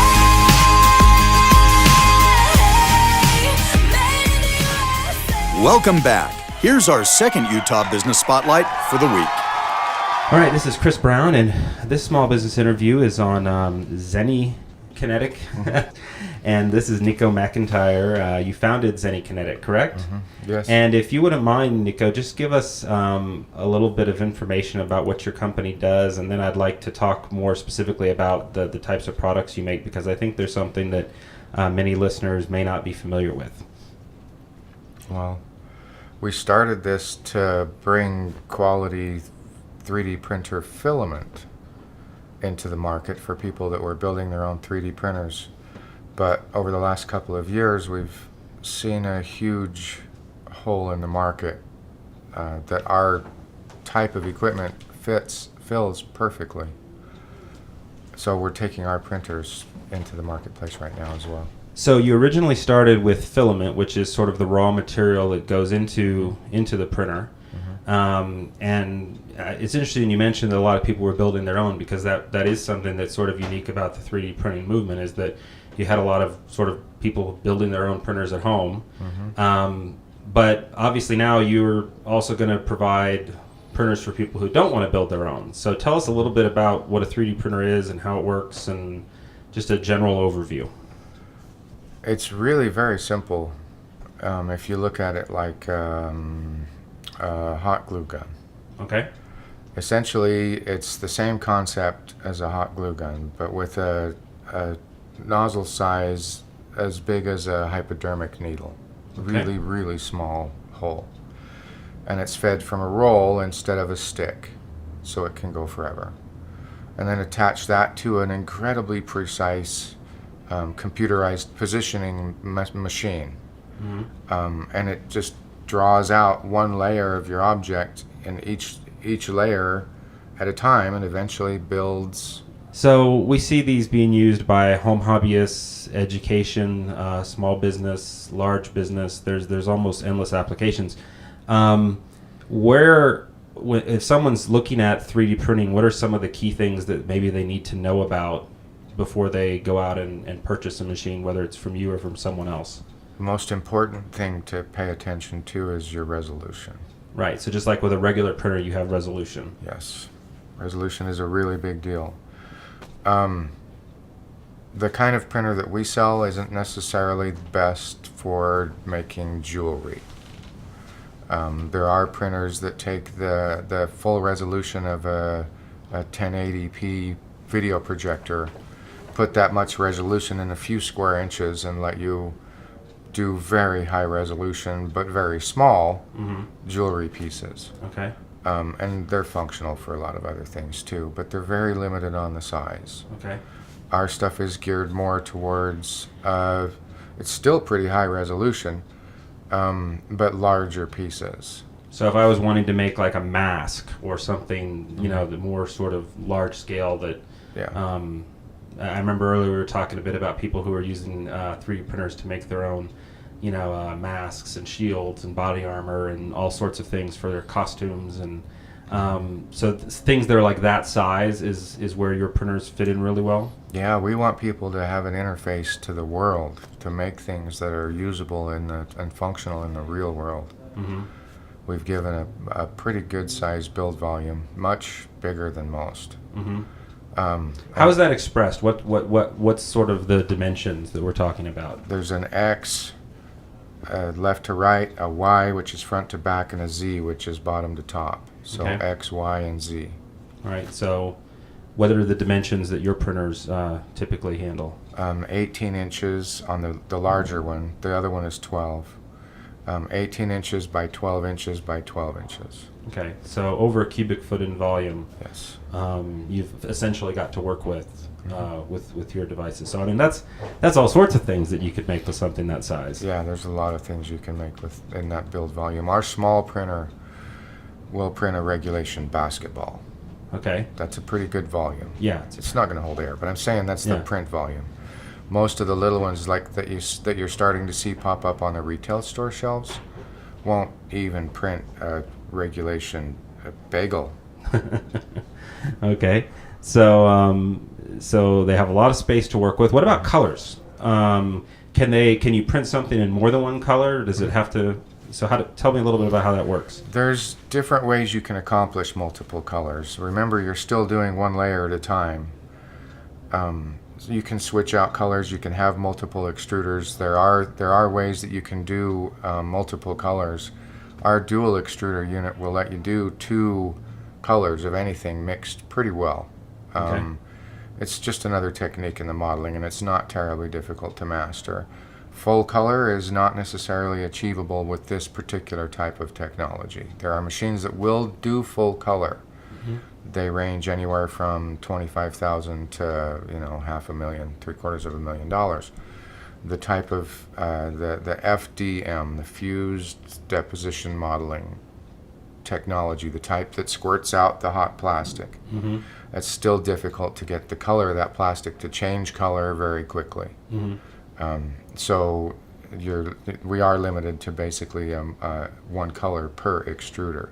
Made in the USA.
Welcome back. Here's our second Utah Business Spotlight for the week.
All right, this is Chris Brown, and this small business interview is on Zenny Kinetic. And this is Nico McIntyre. You founded Zenny Kinetic, correct?
Mm-hmm. Yes.
And if you wouldn't mind, Nico, just give us a little bit of information about what your company does, and then I'd like to talk more specifically about the types of products you make, because I think there's something that many listeners may not be familiar with.
Well, we started this to bring quality 3D printer filament into the market for people that were building their own 3D printers. But over the last couple of years, we've seen a huge hole in the market that our type of equipment fills perfectly. So we're taking our printers into the marketplace right now as well.
So you originally started with filament, which is sort of the raw material that goes into the printer. And it's interesting you mentioned that a lot of people were building their own, because that is something that's sort of unique about the 3D printing movement, is that you had a lot of sort of people building their own printers at home. But obviously now you're also going to provide printers for people who don't want to build their own. So tell us a little bit about what a 3D printer is and how it works, and just a general overview.
It's really very simple. If you look at it like a hot glue gun.
Okay.
Essentially, it's the same concept as a hot glue gun, but with a nozzle size as big as a hypodermic needle.
Okay.
Really, really small hole. And it's fed from a roll instead of a stick, so it can go forever. And then attach that to an incredibly precise computerized positioning machine. And it just draws out one layer of your object, and each layer at a time, and eventually builds.
So we see these being used by home hobbyists, education, small business, large business. There's almost endless applications. If someone's looking at 3D printing, what are some of the key things that maybe they need to know about before they go out and purchase a machine, whether it's from you or from someone else?
The most important thing to pay attention to is your resolution.
Right, so just like with a regular printer, you have resolution.
Yes, resolution is a really big deal. The kind of printer that we sell isn't necessarily best for making jewelry. There are printers that take the full resolution of a 1080p video projector, put that much resolution in a few square inches, and let you do very high resolution but very small jewelry pieces.
Okay.
And they're functional for a lot of other things too, but they're very limited on the size.
Okay.
Our stuff is geared more towards, it's still pretty high resolution, but larger pieces.
So if I was wanting to make like a mask or something, the more sort of large scale that, I remember earlier we were talking a bit about people who are using 3D printers to make their own, masks and shields and body armor and all sorts of things for their costumes. And so things that are like that size is where your printers fit in really well?
Yeah, we want people to have an interface to the world, to make things that are usable and functional in the real world. We've given a pretty good size build volume, much bigger than most.
How is that expressed? What's sort of the dimensions that we're talking about?
There's an X, left to right, a Y, which is front to back, and a Z, which is bottom to top. So
Okay.
X, Y, and Z.
All right. So what are the dimensions that your printers typically handle?
18 inches on the larger one. The other one is 12. 18 inches by 12 inches by 12 inches.
Okay, so over a cubic foot in volume.
Yes.
You've essentially got to work with with your devices. So I mean, that's all sorts of things that you could make with something that size.
Yeah, there's a lot of things you can make in that build volume. Our small printer will print a regulation basketball.
Okay.
That's a pretty good volume.
Yeah.
It's not going to hold air, but I'm saying that's the
Yeah.
print volume. Most of the little ones like that you're starting to see pop up on the retail store shelves won't even print a regulation bagel.
Okay. So they have a lot of space to work with. What about colors? Can you print something in more than one color? Does it have to? So tell me a little bit about how that works.
There's different ways you can accomplish multiple colors. Remember, you're still doing one layer at a time. So you can switch out colors. You can have multiple extruders. There are ways that you can do multiple colors. Our dual extruder unit will let you do 2 colors of anything mixed pretty well.
Okay.
It's just another technique in the modeling, and it's not terribly difficult to master. Full color is not necessarily achievable with this particular type of technology. There are machines that will do full color.
Mm-hmm.
They range anywhere from $25,000 to $500,000, $750,000. The type of the FDM, the fused deposition modeling technology, the type that squirts out the hot plastic.
Mm-hmm.
It's still difficult to get the color of that plastic to change color very quickly.
Mm-hmm.
So we are limited to basically one color per extruder,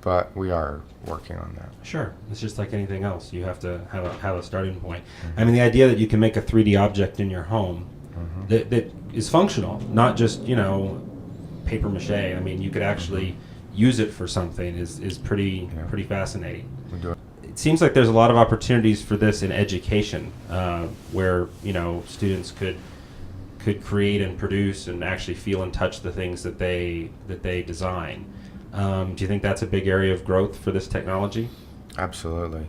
but we are working on that.
Sure, it's just like anything else. You have to have a starting point. Mm-hmm. I mean, the idea that you can make a 3D object in your home that is functional, not just paper mache. I mean, you could actually use it for something is pretty fascinating.
We do it.
It seems like there's a lot of opportunities for this in education, where students could create and produce and actually feel and touch the things that they design. Do you think that's a big area of growth for this technology?
Absolutely.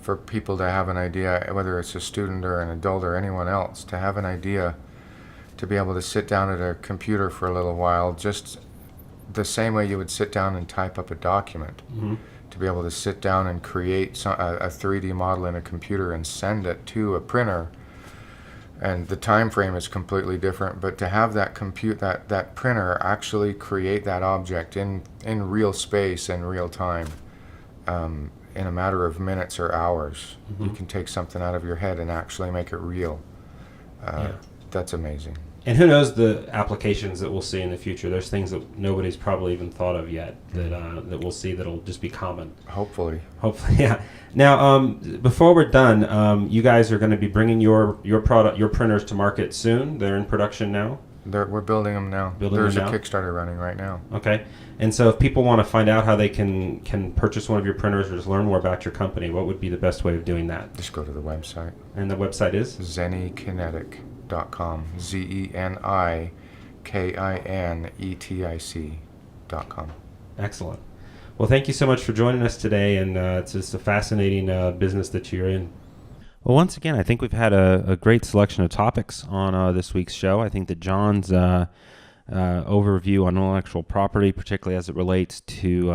For people to have an idea, whether it's a student or an adult or anyone else, to have an idea, to be able to sit down at a computer for a little while, just the same way you would sit down and type up a document.
Mm-hmm.
To be able to sit down and create a 3D model in a computer and send it to a printer, and the time frame is completely different, but to have that that printer actually create that object in real space and real time, in a matter of minutes or hours.
Mm-hmm.
You can take something out of your head and actually make it real. That's amazing.
And who knows the applications that we'll see in the future. There's things that nobody's probably even thought of yet that we'll see that'll just be common.
Hopefully,
yeah. Now, before we're done, you guys are going to be bringing your printers to market soon. They're in production now.
We're building them now. There's a Kickstarter running right now.
Okay. And so if people want to find out how they can purchase one of your printers or just learn more about your company, what would be the best way of doing that?
Just go to the website.
And the website is?
ZeniKinetic.com. ZeniKinetic.com.
Excellent. Well, thank you so much for joining us today, and it's just a fascinating business that you're in. Well, once again, I think we've had a great selection of topics on this week's show. I think that John's overview on intellectual property, particularly as it relates to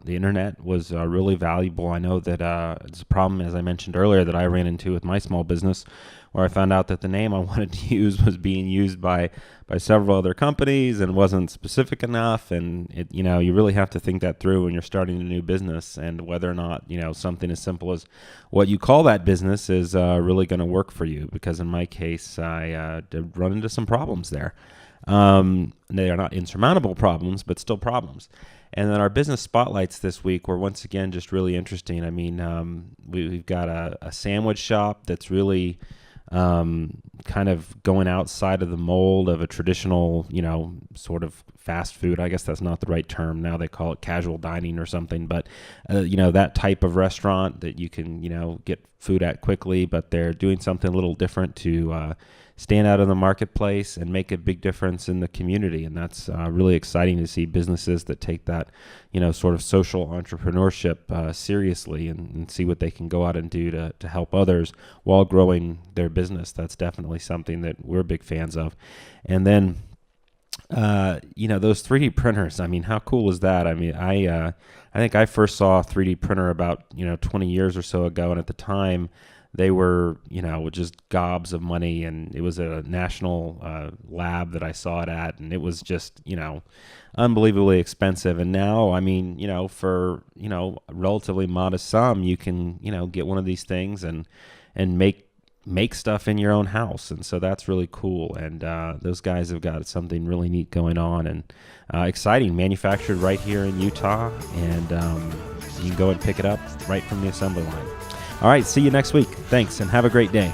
the internet, was really valuable. I know that it's a problem, as I mentioned earlier, that I ran into with my small business, where I found out that the name I wanted to use was being used by several other companies and wasn't specific enough. And you really have to think that through when you're starting a new business, and whether or not something as simple as what you call that business is really going to work for you. Because in my case, I did run into some problems there. They are not insurmountable problems, but still problems. And then our business spotlights this week were once again just really interesting. I mean, we've got a sandwich shop that's really kind of going outside of the mold of a traditional, sort of fast food. I guess that's not the right term. Now they call it casual dining or something. But, that type of restaurant that you can, get food at quickly, but they're doing something a little different to stand out in the marketplace and make a big difference in the community. And that's really exciting to see businesses that take that, sort of social entrepreneurship seriously and see what they can go out and do to help others while growing their business. That's definitely something that we're big fans of. And then Those 3D printers, I mean, how cool is that? I mean, I think I first saw a 3D printer about, 20 years or so ago. And at the time they were, just gobs of money. And it was a national lab that I saw it at. And it was just, unbelievably expensive. And now, I mean, for, a relatively modest sum, you can, get one of these things and make stuff in your own house. And so that's really cool. And those guys have got something really neat going on and exciting, manufactured right here in Utah. And you can go and pick it up right from the assembly line. All right, see you next week. Thanks, and have a great day.